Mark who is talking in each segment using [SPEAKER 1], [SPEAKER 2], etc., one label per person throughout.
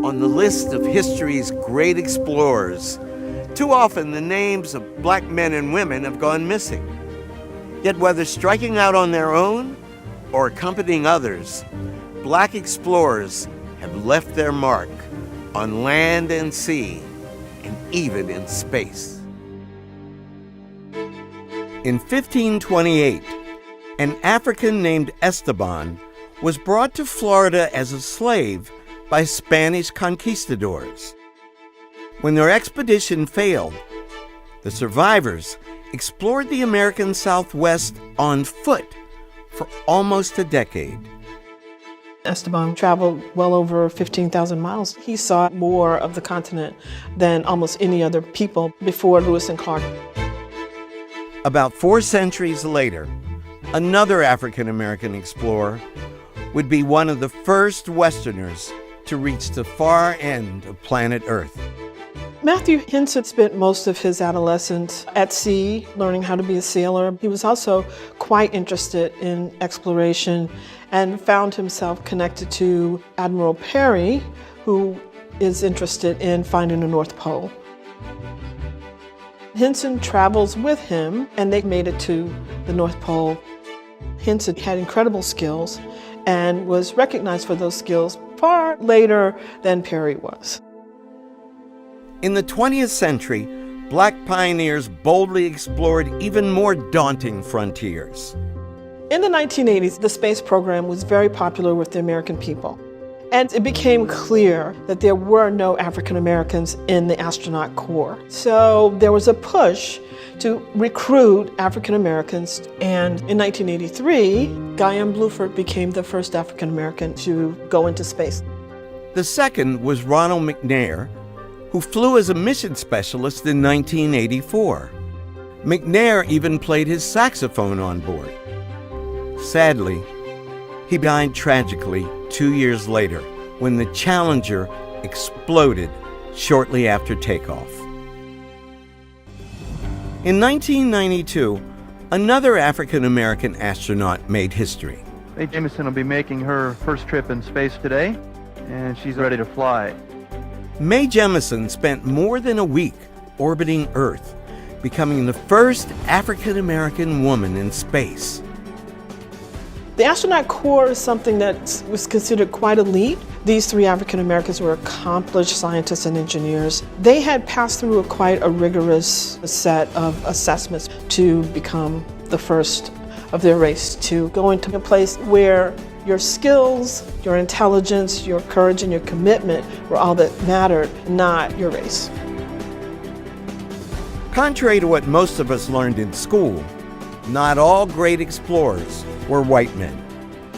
[SPEAKER 1] on the list of history's great explorers, too often the names of black men and women have gone missing. Yet whether striking out on their own or accompanying others, black explorers have left their mark on land and sea, and even in space. In 1528, an African named Esteban was brought to Florida as a slave by Spanish conquistadors. When their expedition failed, the survivors explored the American Southwest on foot for almost a decade.
[SPEAKER 2] Esteban traveled well over 15,000 miles. He saw more of the continent than almost any other people before Lewis and Clark.
[SPEAKER 1] About 4 centuries later, another African-American explorer would be one of the first Westerners to reach the far end of planet Earth.
[SPEAKER 2] Matthew Henson spent most of his adolescence at sea, learning how to be a sailor. He was also quite interested in exploration and found himself connected to Admiral Peary, who is interested in finding the North Pole. Henson travels with him, and they made it to the North Pole. Henson had incredible skills and was recognized for those skills far later than Peary was.
[SPEAKER 1] In the 20th century, black pioneers boldly explored even more daunting frontiers.
[SPEAKER 2] In the 1980s, the space program was very popular with the American people. And it became clear that there were no African Americans in the astronaut corps. So there was a push to recruit African Americans. And in 1983, Guy M. Bluford became the first African American to go into space.
[SPEAKER 1] The second was Ronald McNair, who flew as a mission specialist in 1984. McNair even played his saxophone on board. Sadly, he died tragically 2 years later when the Challenger exploded shortly after takeoff. In 1992, another African-American astronaut made history.
[SPEAKER 3] Mae Jemison will be making her first trip in space today, and she's ready to fly.
[SPEAKER 1] Mae Jemison spent more than a week orbiting Earth, becoming the first African-American woman in space.
[SPEAKER 2] The astronaut corps is something that was considered quite elite. These 3 African Americans were accomplished scientists and engineers. They had passed through quite a rigorous set of assessments to become the first of their race, to go into a place where your skills, your intelligence, your courage, and your commitment were all that mattered, not your race.
[SPEAKER 1] Contrary to what most of us learned in school, not all great explorers were white men.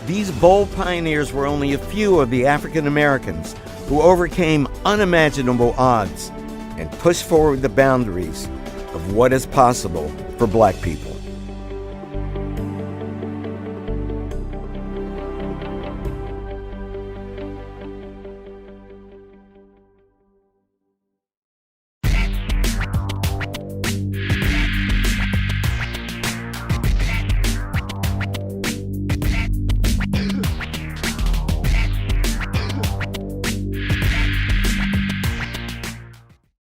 [SPEAKER 1] These bold pioneers were only a few of the African Americans who overcame unimaginable odds and pushed forward the boundaries of what is possible for black people.